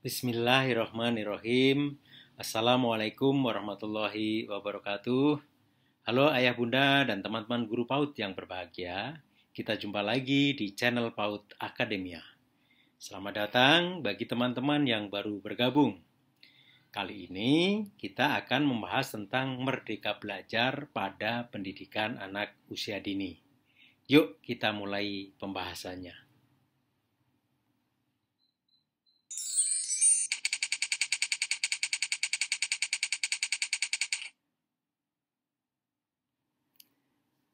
Bismillahirrahmanirrahim. Assalamualaikum warahmatullahi wabarakatuh. Halo ayah bunda dan teman-teman guru PAUD yang berbahagia. Kita jumpa lagi di channel PAUD Akademia. Selamat datang bagi teman-teman yang baru bergabung. Kali ini kita akan membahas tentang merdeka belajar pada pendidikan anak usia dini. Yuk kita mulai pembahasannya.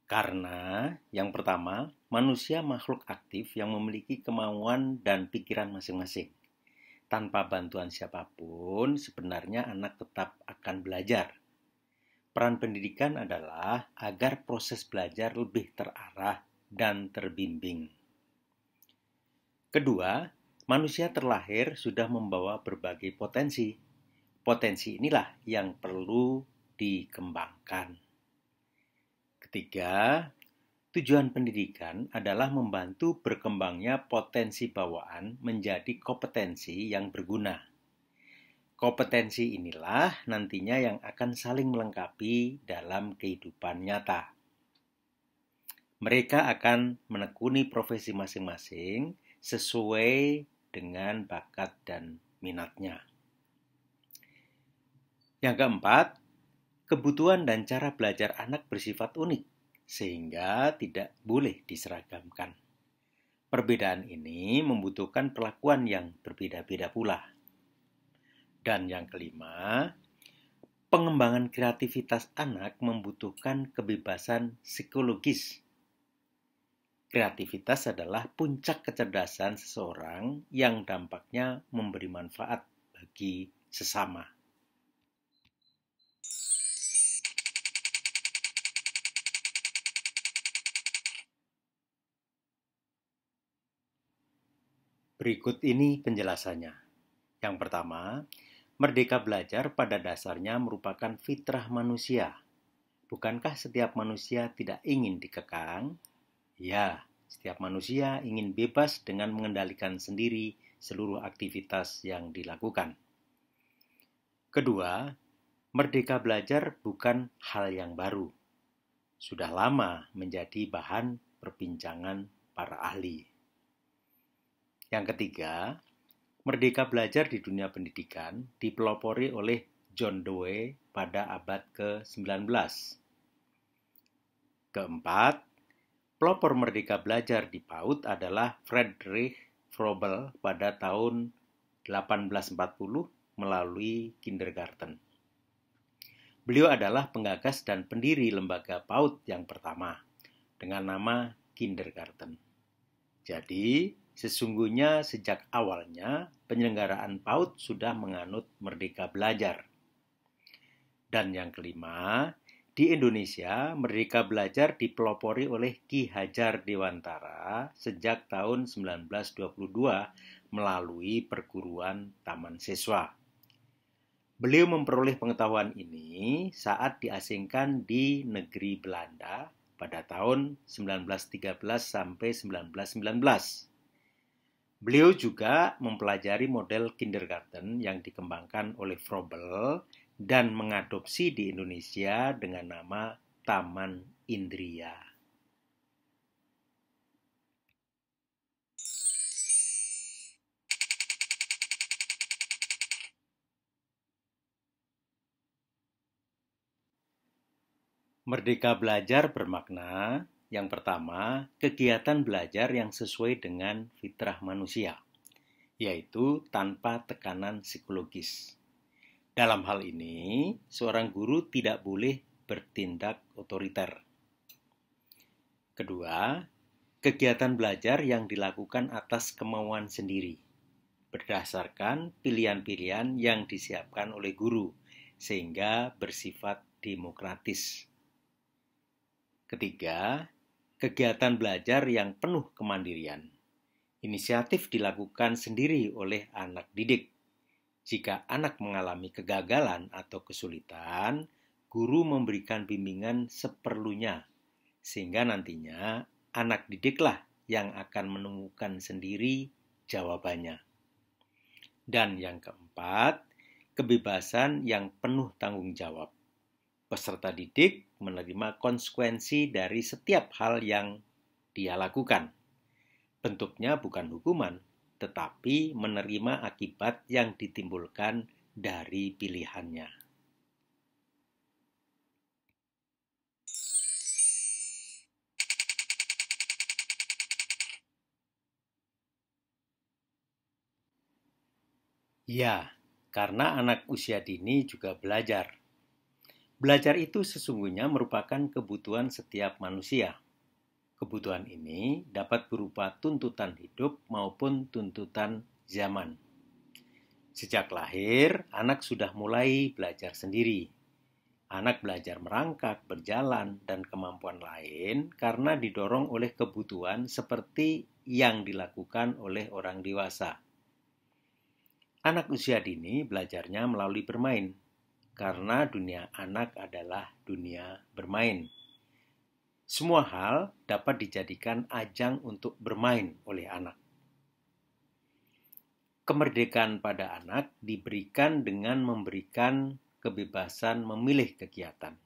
Karena yang pertama, manusia makhluk aktif yang memiliki kemauan dan pikiran masing-masing. Tanpa bantuan siapapun, sebenarnya anak tetap akan belajar. Peran pendidikan adalah agar proses belajar lebih terarah dan terbimbing. Kedua, manusia terlahir sudah membawa berbagai potensi. Potensi inilah yang perlu dikembangkan. Ketiga, tujuan pendidikan adalah membantu berkembangnya potensi bawaan menjadi kompetensi yang berguna. Kompetensi inilah nantinya yang akan saling melengkapi dalam kehidupan nyata. Mereka akan menekuni profesi masing-masing sesuai dengan bakat dan minatnya. Yang keempat, kebutuhan dan cara belajar anak bersifat unik, sehingga tidak boleh diseragamkan. Perbedaan ini membutuhkan perlakuan yang berbeda-beda pula. Dan yang kelima, pengembangan kreativitas anak membutuhkan kebebasan psikologis. Kreativitas adalah puncak kecerdasan seseorang yang dampaknya memberi manfaat bagi sesama. Berikut ini penjelasannya. Yang pertama, merdeka belajar pada dasarnya merupakan fitrah manusia. Bukankah setiap manusia tidak ingin dikekang? Ya, setiap manusia ingin bebas dengan mengendalikan sendiri seluruh aktivitas yang dilakukan. Kedua, merdeka belajar bukan hal yang baru. Sudah lama menjadi bahan perbincangan para ahli. Yang ketiga, merdeka belajar di dunia pendidikan dipelopori oleh John Dewey pada abad ke-19. Keempat, pelopor merdeka belajar di PAUD adalah Friedrich Froebel pada tahun 1840 melalui kindergarten. Beliau adalah penggagas dan pendiri lembaga PAUD yang pertama dengan nama kindergarten. Jadi, sesungguhnya sejak awalnya penyelenggaraan PAUD sudah menganut merdeka belajar. Dan yang kelima, di Indonesia merdeka belajar dipelopori oleh Ki Hajar Dewantara sejak tahun 1922 melalui perguruan Taman Siswa. Beliau memperoleh pengetahuan ini saat diasingkan di negeri Belanda pada tahun 1913 sampai 1919. Beliau juga mempelajari model kindergarten yang dikembangkan oleh Froebel dan mengadopsi di Indonesia dengan nama Taman Indria. Merdeka belajar bermakna, yang pertama, kegiatan belajar yang sesuai dengan fitrah manusia, yaitu tanpa tekanan psikologis. Dalam hal ini, seorang guru tidak boleh bertindak otoriter. Kedua, kegiatan belajar yang dilakukan atas kemauan sendiri, berdasarkan pilihan-pilihan yang disiapkan oleh guru, sehingga bersifat demokratis. Ketiga, kegiatan belajar yang penuh kemandirian. Inisiatif dilakukan sendiri oleh anak didik. Jika anak mengalami kegagalan atau kesulitan, guru memberikan bimbingan seperlunya, sehingga nantinya anak didiklah yang akan menemukan sendiri jawabannya. Dan yang keempat, kebebasan yang penuh tanggung jawab. Peserta didik menerima konsekuensi dari setiap hal yang dia lakukan. Bentuknya bukan hukuman, tetapi menerima akibat yang ditimbulkan dari pilihannya. Ya, karena anak usia dini juga belajar. Belajar itu sesungguhnya merupakan kebutuhan setiap manusia. Kebutuhan ini dapat berupa tuntutan hidup maupun tuntutan zaman. Sejak lahir, anak sudah mulai belajar sendiri. Anak belajar merangkak, berjalan, dan kemampuan lain karena didorong oleh kebutuhan seperti yang dilakukan oleh orang dewasa. Anak usia dini belajarnya melalui bermain, karena dunia anak adalah dunia bermain. Semua hal dapat dijadikan ajang untuk bermain oleh anak. Kemerdekaan pada anak diberikan dengan memberikan kebebasan memilih kegiatan.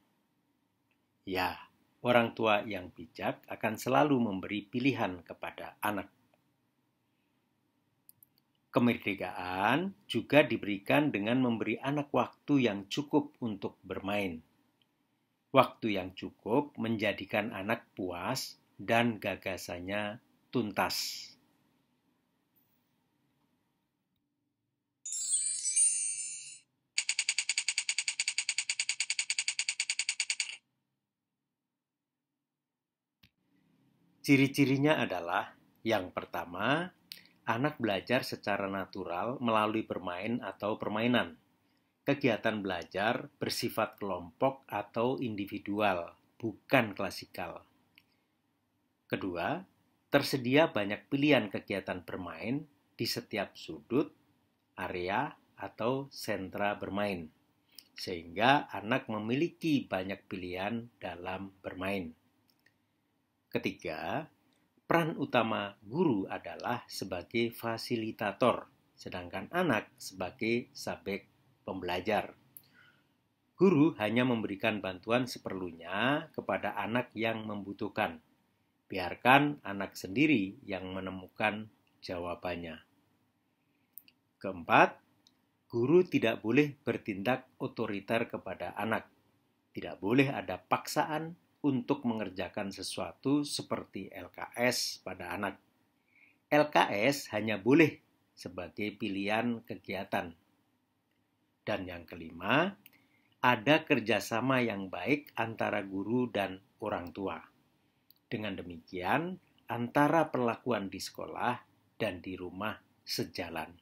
Ya, orang tua yang bijak akan selalu memberi pilihan kepada anak. Kemerdekaan juga diberikan dengan memberi anak waktu yang cukup untuk bermain. Waktu yang cukup menjadikan anak puas dan gagasannya tuntas. Ciri-cirinya adalah yang pertama, anak belajar secara natural melalui bermain atau permainan. Kegiatan belajar bersifat kelompok atau individual, bukan klasikal. Kedua, tersedia banyak pilihan kegiatan bermain di setiap sudut, area, atau sentra bermain, sehingga anak memiliki banyak pilihan dalam bermain. Ketiga, peran utama guru adalah sebagai fasilitator, sedangkan anak sebagai subjek pembelajar. Guru hanya memberikan bantuan seperlunya kepada anak yang membutuhkan. Biarkan anak sendiri yang menemukan jawabannya. Keempat, guru tidak boleh bertindak otoriter kepada anak. Tidak boleh ada paksaan untuk mengerjakan sesuatu seperti LKS pada anak. LKS hanya boleh sebagai pilihan kegiatan. Dan yang kelima, ada kerjasama yang baik antara guru dan orang tua. Dengan demikian, antara perlakuan di sekolah dan di rumah sejalan.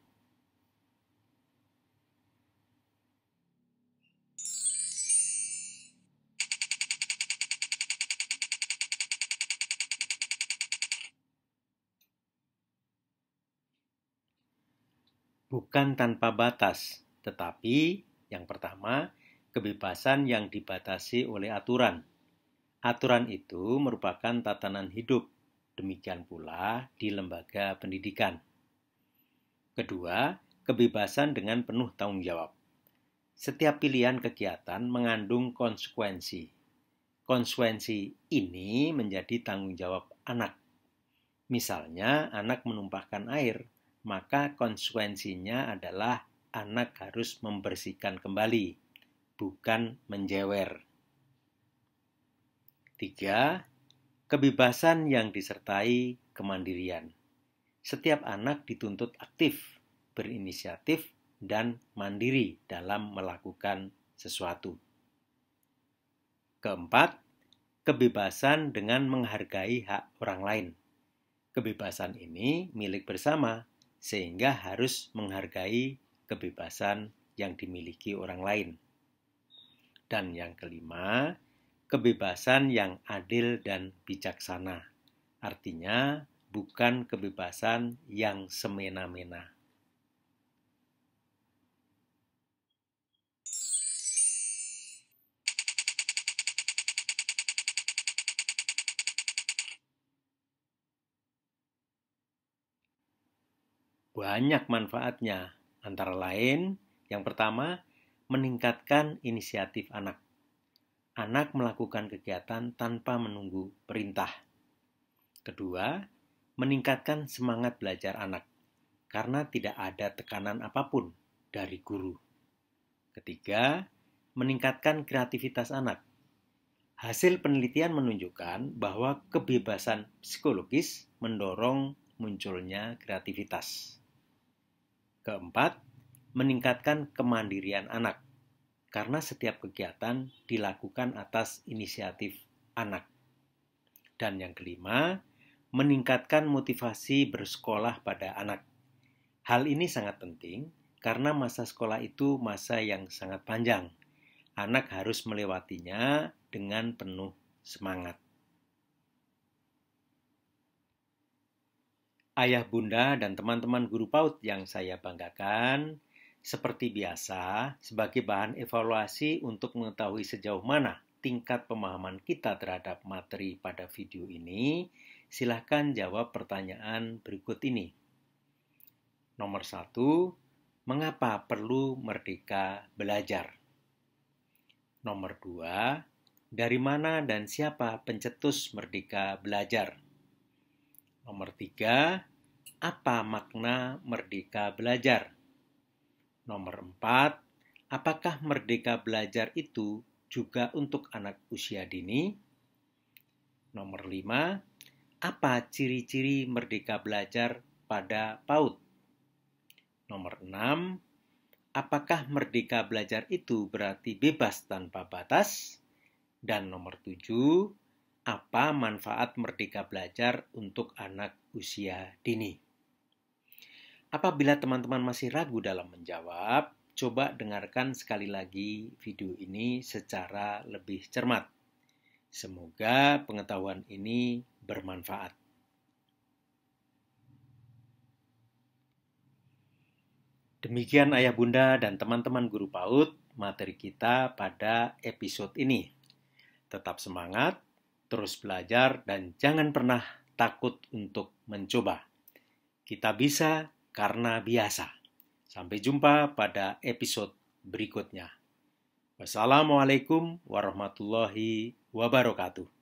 Bukan tanpa batas, tetapi yang pertama, kebebasan yang dibatasi oleh aturan. Aturan itu merupakan tatanan hidup, demikian pula di lembaga pendidikan. Kedua, kebebasan dengan penuh tanggung jawab. Setiap pilihan kegiatan mengandung konsekuensi. Konsekuensi ini menjadi tanggung jawab anak. Misalnya, anak menumpahkan air, maka konsekuensinya adalah anak harus membersihkan kembali, bukan menjewer. 3. Kebebasan yang disertai kemandirian. Setiap anak dituntut aktif, berinisiatif, dan mandiri dalam melakukan sesuatu. Keempat, kebebasan dengan menghargai hak orang lain. Kebebasan ini milik bersama, sehingga harus menghargai kebebasan yang dimiliki orang lain. Dan yang kelima, kebebasan yang adil dan bijaksana. Artinya, bukan kebebasan yang semena-mena. Banyak manfaatnya. Antara lain, yang pertama, meningkatkan inisiatif anak. Anak melakukan kegiatan tanpa menunggu perintah. Kedua, meningkatkan semangat belajar anak karena tidak ada tekanan apapun dari guru. Ketiga, meningkatkan kreativitas anak. Hasil penelitian menunjukkan bahwa kebebasan psikologis mendorong munculnya kreativitas. Keempat, meningkatkan kemandirian anak karena setiap kegiatan dilakukan atas inisiatif anak. Dan yang kelima, meningkatkan motivasi bersekolah pada anak. Hal ini sangat penting karena masa sekolah itu masa yang sangat panjang. Anak harus melewatinya dengan penuh semangat. Ayah, bunda, dan teman-teman guru PAUD yang saya banggakan, seperti biasa, sebagai bahan evaluasi untuk mengetahui sejauh mana tingkat pemahaman kita terhadap materi pada video ini, silakan jawab pertanyaan berikut ini. Nomor 1, mengapa perlu merdeka belajar? Nomor 2, dari mana dan siapa pencetus merdeka belajar? Nomor 3, apa makna merdeka belajar? Nomor 4, apakah merdeka belajar itu juga untuk anak usia dini? Nomor 5, apa ciri-ciri merdeka belajar pada PAUD? Nomor 6, apakah merdeka belajar itu berarti bebas tanpa batas? Dan nomor 7, apa manfaat merdeka belajar untuk anak usia dini? Apabila teman-teman masih ragu dalam menjawab, coba dengarkan sekali lagi video ini secara lebih cermat. Semoga pengetahuan ini bermanfaat. Demikian ayah bunda dan teman-teman guru PAUD materi kita pada episode ini. Tetap semangat, terus belajar, dan jangan pernah takut untuk mencoba. Kita bisa karena biasa. Sampai jumpa pada episode berikutnya. Wassalamualaikum warahmatullahi wabarakatuh.